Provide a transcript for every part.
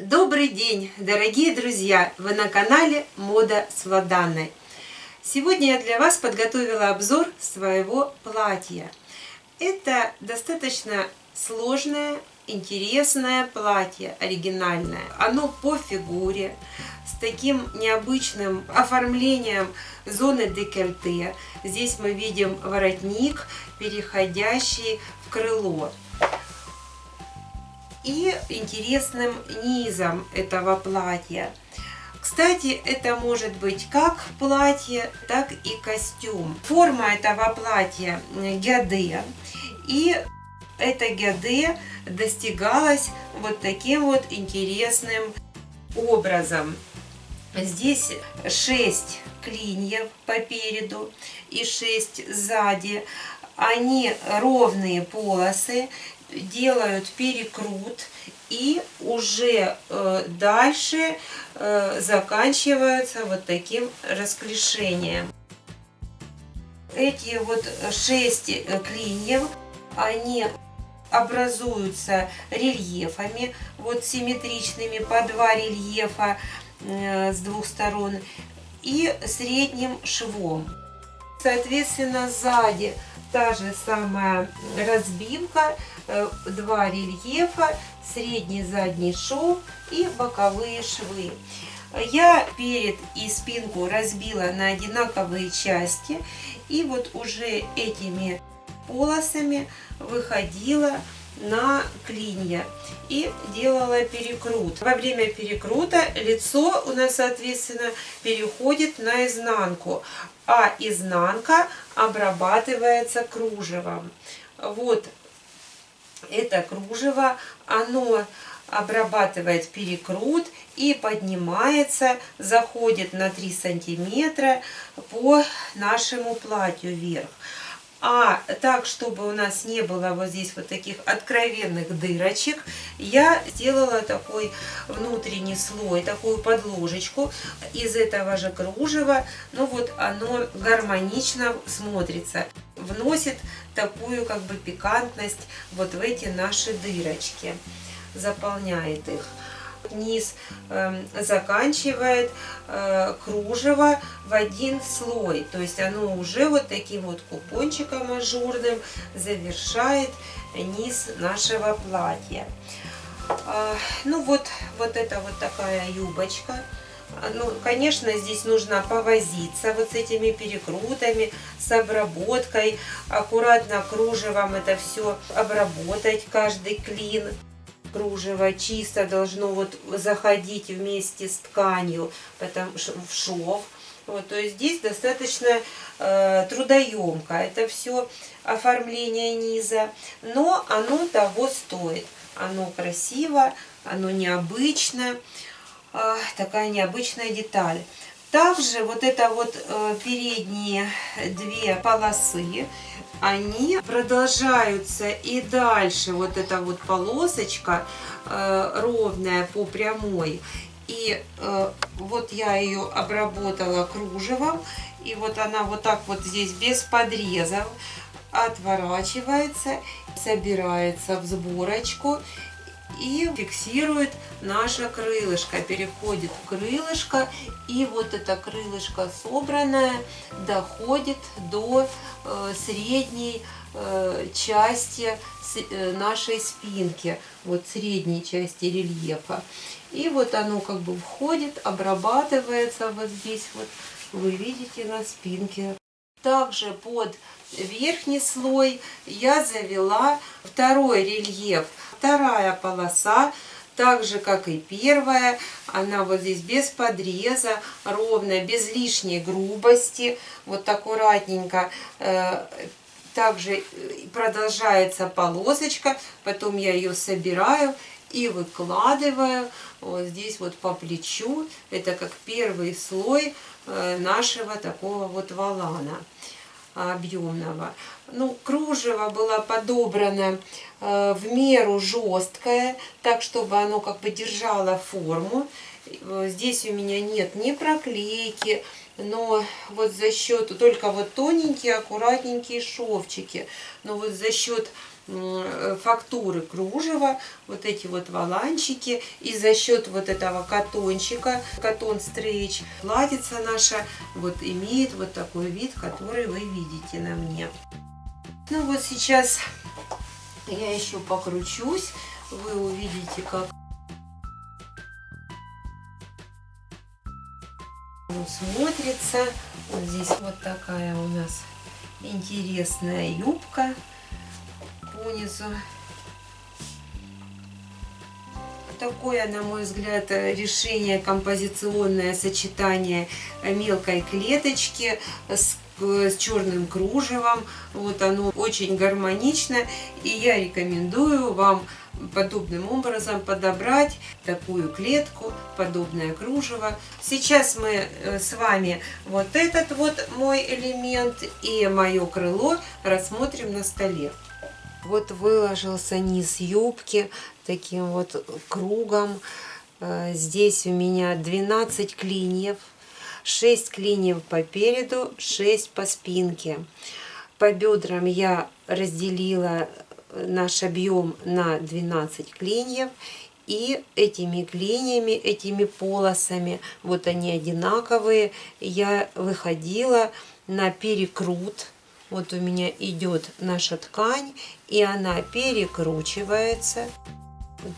Добрый день, дорогие друзья! Вы на канале Мода с Владанной. Сегодня я для вас подготовила обзор своего платья. Это достаточно сложное, интересное платье, оригинальное. Оно по фигуре, с таким необычным оформлением зоны декольте. Здесь мы видим воротник, переходящий в крыло. И интересным низом этого платья. Кстати, это может быть как платье, так и костюм. Форма этого платья гёде. И это гёде достигалось вот таким вот интересным образом. Здесь 6 клиньев по переду и 6 сзади. Они ровные полосы, делают перекрут и уже дальше заканчиваются вот таким расклешением. Эти вот 6 клиньев, они образуются рельефами, вот симметричными, по 2 рельефа с двух сторон и средним швом. Соответственно, сзади та же самая разбивка, 2 рельефа, средний, задний шов и боковые швы. Я перед и спинку разбила на одинаковые части и вот уже этими полосами выходила на клинья и делала перекрут. Во время перекрута лицо у нас, соответственно, переходит на изнанку, а изнанка обрабатывается кружевом. Вот это кружево, оно обрабатывает перекрут и поднимается, заходит на 3 сантиметра по нашему платью вверх. А так, чтобы у нас не было вот здесь вот таких откровенных дырочек, я сделала такой внутренний слой, такую подложечку из этого же кружева. Ну вот оно гармонично смотрится, вносит такую как бы пикантность вот в эти наши дырочки, заполняет их. Низ заканчивает кружево в один слой, то есть оно уже вот таким вот купончиком ажурным завершает низ нашего платья. Ну вот это вот такая юбочка. Ну, конечно, здесь нужно повозиться вот с этими перекрутами, с обработкой, аккуратно кружевом это все обработать, каждый клин. Кружево чисто должно вот заходить вместе с тканью в шов. Вот, то есть здесь достаточно трудоемко это все оформление низа, но оно того стоит. Оно красиво, оно необычно, такая необычная деталь. Также вот это вот передние 2 полосы, они продолжаются и дальше. Вот эта вот полосочка ровная по прямой. И вот я ее обработала кружевом. И вот она вот так вот здесь без подрезов отворачивается, собирается в сборочку и фиксирует наше крылышко, переходит в крылышко, и вот это крылышко собранное доходит до средней части нашей спинки, вот средней части рельефа. И вот оно как бы входит, обрабатывается вот здесь вот, вы видите, на спинке. Также под верхний слой я завела 2-й рельеф. 2-я полоса, так же как и 1-я, она вот здесь без подреза, ровная, без лишней грубости, вот аккуратненько. Также продолжается полосочка, потом я ее собираю и выкладываю вот здесь вот по плечу. Это как 1-й слой нашего такого вот волана объемного. Ну, кружево было подобрано в меру жесткое, так чтобы оно как бы держало форму. Здесь у меня нет ни проклейки, но вот за счет только вот тоненькие аккуратненькие шовчики, но вот за счет фактуры кружева, вот эти вот воланчики, и за счет вот этого катончика, катон стрейч, платьице наша вот имеет вот такой вид, который вы видите на мне. Ну вот сейчас я еще покручусь, вы увидите, как он смотрится. Вот здесь вот такая у нас интересная юбка по низу. Такое, на мой взгляд, решение, композиционное сочетание мелкой клеточки с черным кружевом. Вот оно очень гармонично, и я рекомендую вам подобным образом подобрать такую клетку, подобное кружево. Сейчас мы с вами вот этот вот мой элемент и мое крыло рассмотрим на столе. Вот выложился низ юбки таким вот кругом. Здесь у меня 12 клиньев, 6 клиньев по переду, 6 по спинке. По бедрам я разделила наш объем на 12 клиньев. И этими клиньями, этими полосами, вот они одинаковые, я выходила на перекрут. Вот у меня идет наша ткань, и она перекручивается.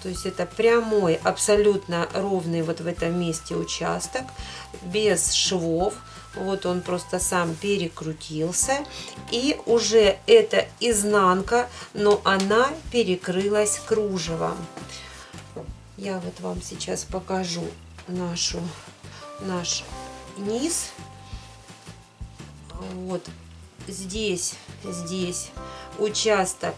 То есть это прямой, абсолютно ровный вот в этом месте участок, без швов. Вот он просто сам перекрутился. И уже это изнанка, но она перекрылась кружевом. Я вот вам сейчас покажу наш низ. Вот здесь участок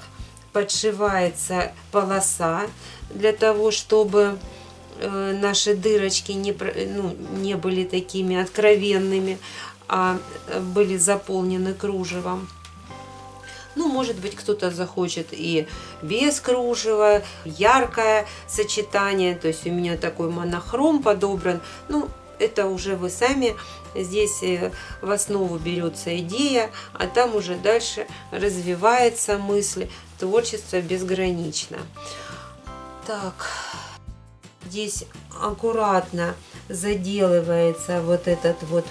подшивается полоса для того, чтобы наши дырочки не были такими откровенными, а были заполнены кружевом. Ну, может быть, кто-то захочет и без кружева, яркое сочетание. То есть у меня такой монохром подобран. Ну, это уже вы сами. Здесь в основу берется идея, а там уже дальше развивается мысль. Творчество безгранично. Так, здесь аккуратно заделывается вот этот вот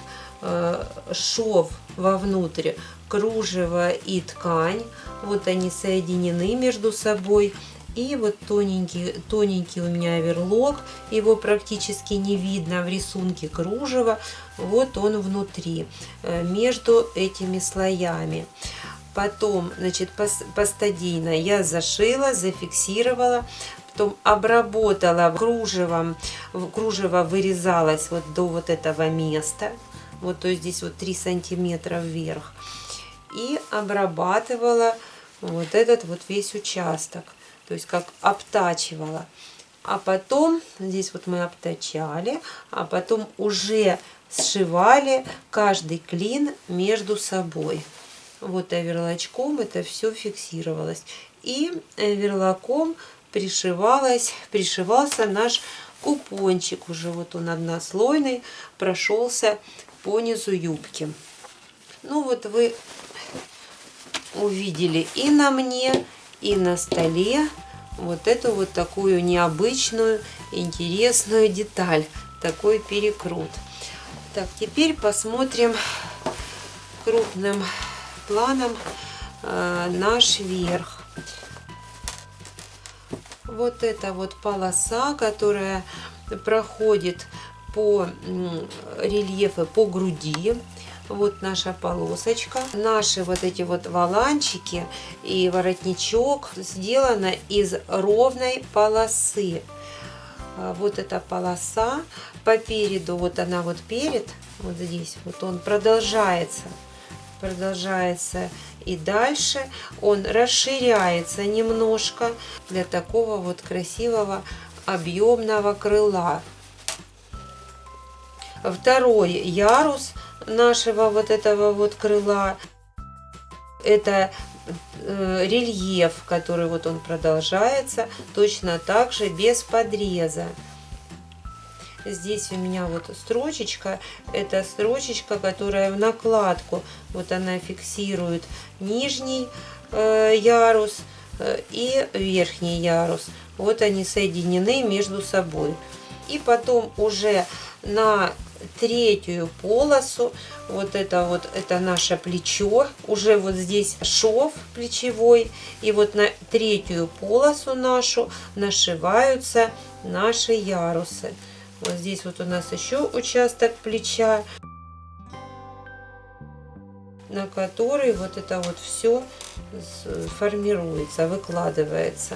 шов вовнутрь кружево и ткань. Вот они соединены между собой. И вот тоненький у меня оверлок, его практически не видно в рисунке кружева. Вот он внутри, между этими слоями. Потом, значит, постадийно я зашила, зафиксировала, потом обработала кружевом. Кружево вырезалось вот до вот этого места. Вот, то есть здесь вот 3 сантиметра вверх. И обрабатывала вот этот вот весь участок. То есть как обтачивала. А потом, здесь вот мы обтачали, а потом уже сшивали каждый клин между собой. Вот оверлочком это все фиксировалось. И оверлоком пришивался наш купончик. Уже вот он однослойный, прошелся по низу юбки. Ну вот вы увидели и на мне, и на столе вот эту вот такую необычную, интересную деталь, такой перекрут. Так, теперь посмотрим крупным планом наш верх. Вот эта вот полоса, которая проходит по рельефу, по груди. Вот наша полосочка. Наши вот эти вот воланчики и воротничок сделано из ровной полосы. Вот эта полоса по переду, вот она вот перед, вот здесь, вот он продолжается и дальше он расширяется немножко для такого вот красивого объемного крыла. Второй ярус нашего вот этого вот крыла — это рельеф, который вот он продолжается точно так же без подреза. Здесь у меня вот строчечка, это строчечка, которая в накладку, вот она фиксирует нижний ярус, и верхний ярус. Вот они соединены между собой. И потом уже на третью полосу, это наше плечо, уже вот здесь шов плечевой, и вот на третью полосу нашу нашиваются наши ярусы. Вот здесь вот у нас еще участок плеча, на который вот это вот все формируется, выкладывается.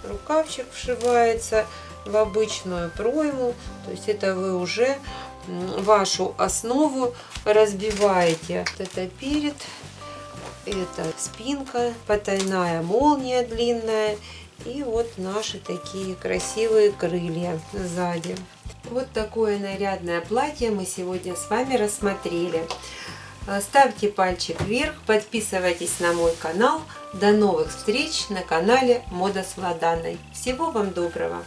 Рукавчик вшивается в обычную пройму, то есть это вы уже вашу основу разбиваете. Это перед, это спинка, потайная молния длинная и вот наши такие красивые крылья сзади. Вот такое нарядное платье мы сегодня с вами рассмотрели. Ставьте пальчик вверх, подписывайтесь на мой канал. До новых встреч на канале Мода с Владаной. Всего вам доброго!